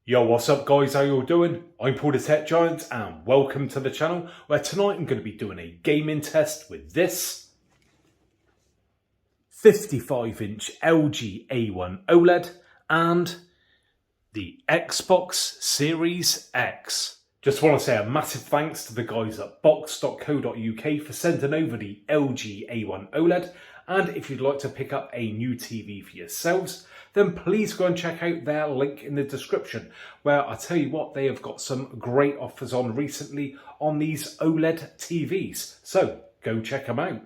Yo, what's up guys, how you all doing? I'm Paul the Tech Giant and welcome to the channel where tonight I'm going to be doing a gaming test with this 55-inch LG A1 OLED and the Xbox Series X. Just want to say a massive thanks to the guys at box.co.uk for sending over the LG A1 OLED, and if you'd like to pick up a new TV for yourselves, then please go and check out their link in the description, where I tell you what, they have got some great offers on recently on these OLED TVs. So go check them out.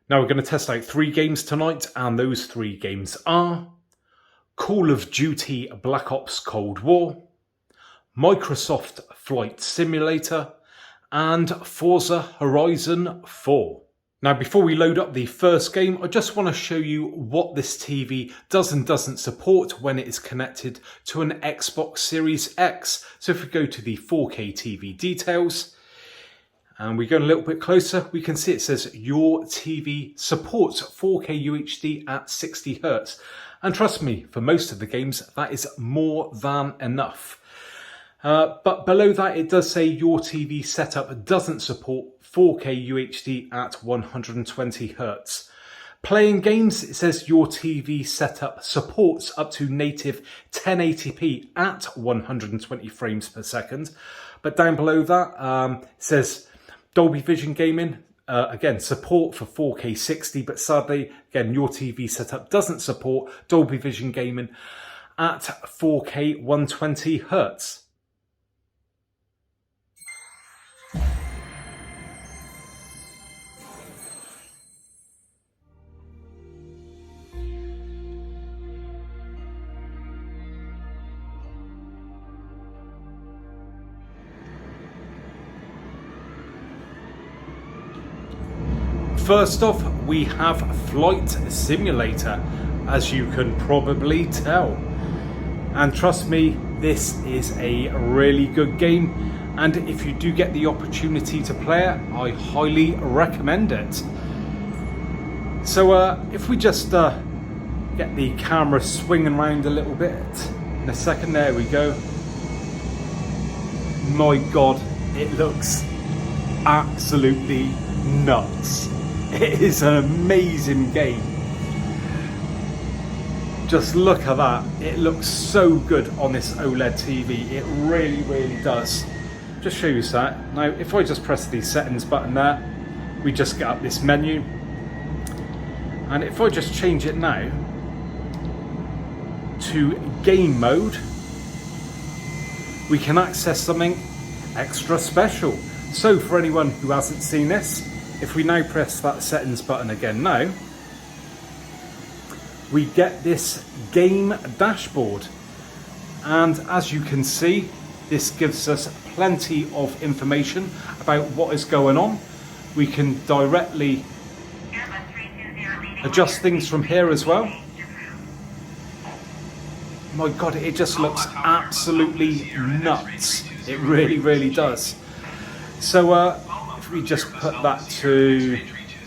Now we're going to test out 3 games tonight, and those 3 games are Call of Duty Black Ops Cold War, Microsoft Flight Simulator, and Forza Horizon 4. Now, before we load up the first game, I just want to show you what this TV does and doesn't support when it is connected to an Xbox Series X. So if we go to the 4K TV details, and we go a little bit closer, we can see it says your TV supports 4K UHD at 60 Hz. And trust me, for most of the games, that is more than enough. But below that, it does say your TV setup doesn't support 4K UHD at 120 Hz. Playing games, it says your TV setup supports up to native 1080p at 120 frames per second. But down below that, it says Dolby Vision gaming, again, support for 4K 60, but sadly, again, your TV setup doesn't support Dolby Vision gaming at 4K 120 Hz. First off, we have Flight Simulator, as you can probably tell. And trust me, this is a really good game. And if you do get the opportunity to play it, I highly recommend it. So if we just get the camera swinging around a little bit. In a second, there we go. My God, it looks absolutely nuts. It is an amazing game. Just look at that. It looks so good on this OLED TV. It really, really does. Just show you that. Now, if I just press the settings button there, we just get up this menu. And if I just change it now to game mode, we can access something extra special. So for anyone who hasn't seen this, if we now press that settings button again now, we get this game dashboard. And as you can see, this gives us plenty of information about what is going on. We can directly adjust things from here as well. My God, it just looks absolutely nuts. It really, really does. So if we just put that to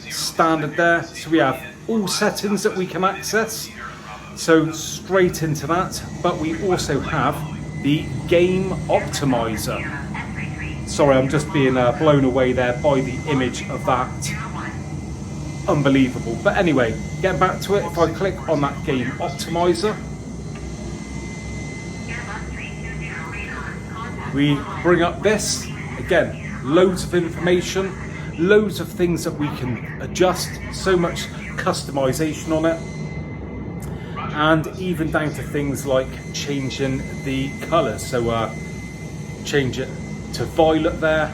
standard there, so we have all settings that we can access. So straight into that, but we also have the game optimizer. Sorry, I'm just being blown away there by the image of that. Unbelievable. But anyway, getting back to it, if I click on that game optimizer, we bring up this. Again, loads of information, loads of things that we can adjust, so much customization on it. And even down to things like changing the colours. So change it to violet there,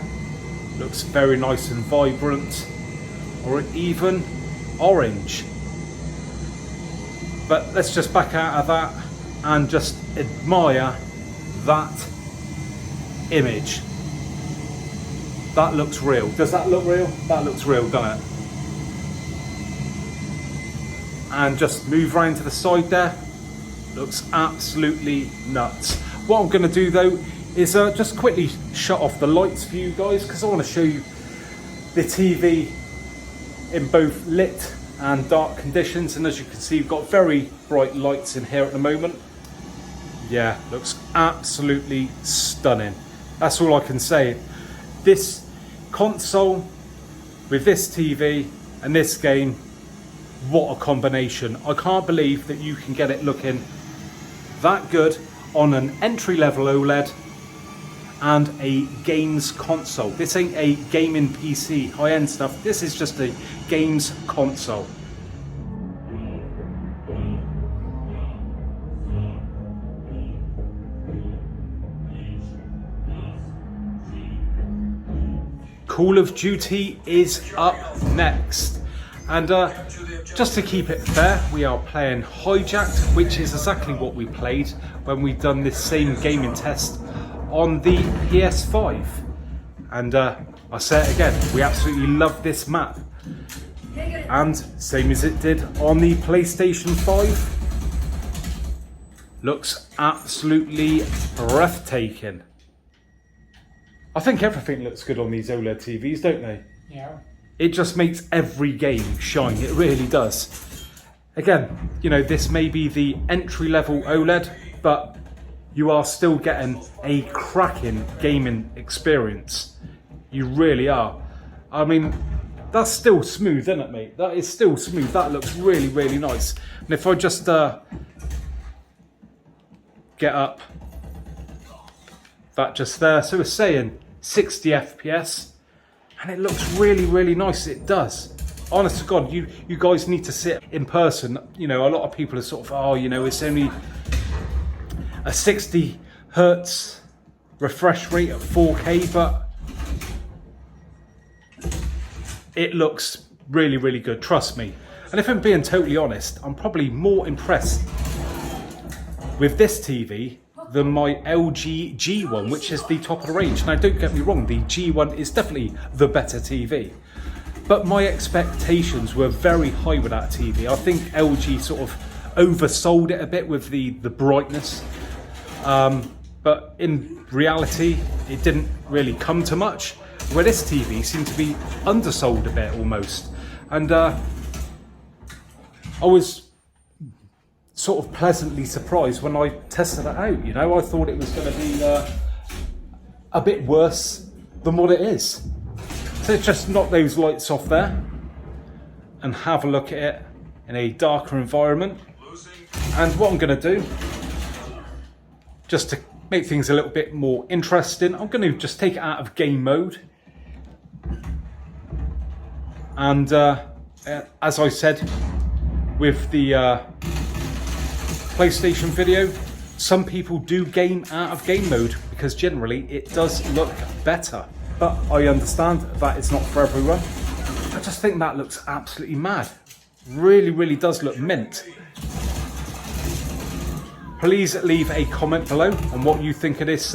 looks very nice and vibrant, or even orange. But let's just back out of that and just admire that image. That looks real. Does that look real? That looks real, doesn't it? And just move around to the side there. Looks absolutely nuts. What I'm going to do though is just quickly shut off the lights for you guys, because I want to show you the TV in both lit and dark conditions. And as you can see, you've got very bright lights in here at the moment. Yeah, looks absolutely stunning. That's all I can say. This console with this TV and this game, what a combination. I can't believe that you can get it looking that good on an entry-level OLED and a games console. This ain't a gaming PC, high-end stuff. This is just a games console. Call of Duty is up next, and just to keep it fair, we are playing Hijacked, which is exactly what we played when we done this same gaming test on the PS5. And I say it again, we absolutely love this map, and same as it did on the PlayStation 5, looks absolutely breathtaking. I think everything looks good on these OLED TVs, don't they? Yeah. It just makes every game shine, it really does. Again, you know, this may be the entry-level OLED, but you are still getting a cracking gaming experience. You really are. I mean, that's still smooth, isn't it, mate? That is still smooth. That looks really, really nice. And if I just get up that just there, so it's saying 60 FPS, and it looks really, really nice. It does. Honest to God, you guys need to see it in person. You know, a lot of people are sort of, oh, you know, it's only a 60 hertz refresh rate at 4K, but it looks really, really good, trust me. And if I'm being totally honest, I'm probably more impressed with this TV than my LG G1, which is the top of the range. Now, don't get me wrong, the G1 is definitely the better TV, but my expectations were very high with that TV. I think LG sort of oversold it a bit with the brightness, but in reality, it didn't really come to much, where this TV seemed to be undersold a bit almost. And I was sort of pleasantly surprised when I tested it out. You know, I thought it was going to be a bit worse than what it is. So just knock those lights off there and have a look at it in a darker environment. And what I'm going to do, just to make things a little bit more interesting, I'm going to just take it out of game mode. And as I said with the PlayStation video, some people do game out of game mode because generally it does look better, but I understand that it's not for everyone. I just think that looks absolutely mad. Really, really does look mint. Please leave a comment below on what you think of this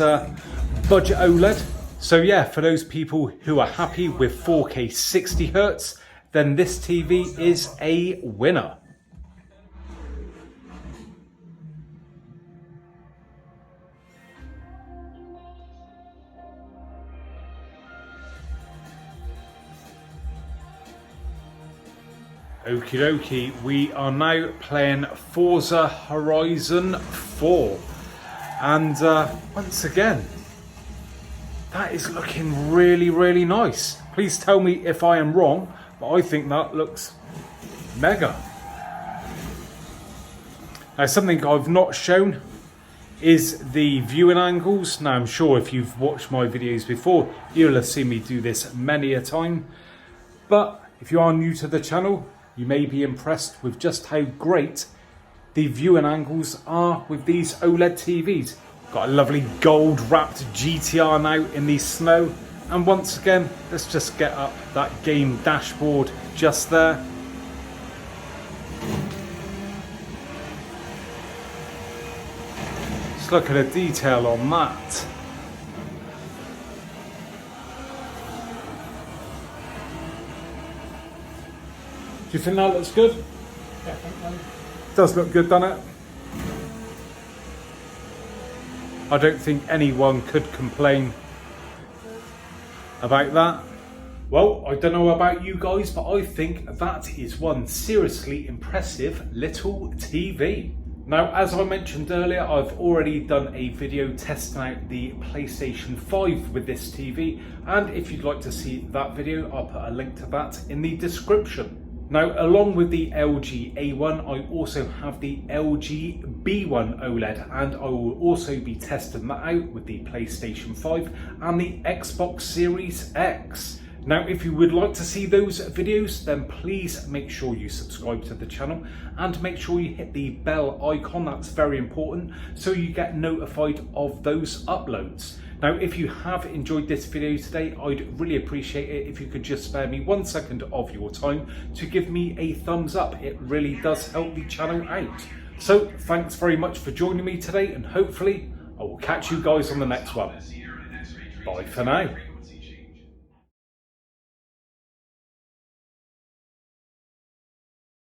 budget OLED. So yeah, for those people who are happy with 4K 60 Hz, then this TV is a winner. Okie dokie, we are now playing Forza Horizon 4, and once again, that is looking really, really nice. Please tell me if I am wrong, but I think that looks mega. Now, something I've not shown is the viewing angles. Now, I'm sure if you've watched my videos before, you'll have seen me do this many a time, but if you are new to the channel, you may be impressed with just how great the viewing angles are with these OLED TVs. Got a lovely gold wrapped GTR now in the snow. And once again, let's just get up that game dashboard just there. Just look at the detail on that. Do you think that looks good? Definitely. Does look good, doesn't it? I don't think anyone could complain about that. Well, I don't know about you guys, but I think that is one seriously impressive little TV. Now, as I mentioned earlier, I've already done a video testing out the PlayStation 5 with this TV, and if you'd like to see that video, I'll put a link to that in the description. Now, along with the LG A1, I also have the LG B1 OLED, and I will also be testing that out with the PlayStation 5 and the Xbox Series X. Now, if you would like to see those videos, then please make sure you subscribe to the channel and make sure you hit the bell icon. That's very important, so you get notified of those uploads. Now, if you have enjoyed this video today, I'd really appreciate it if you could just spare me 1 second of your time to give me a thumbs up. It really does help the channel out. So thanks very much for joining me today, and hopefully I will catch you guys on the next one. Bye for now.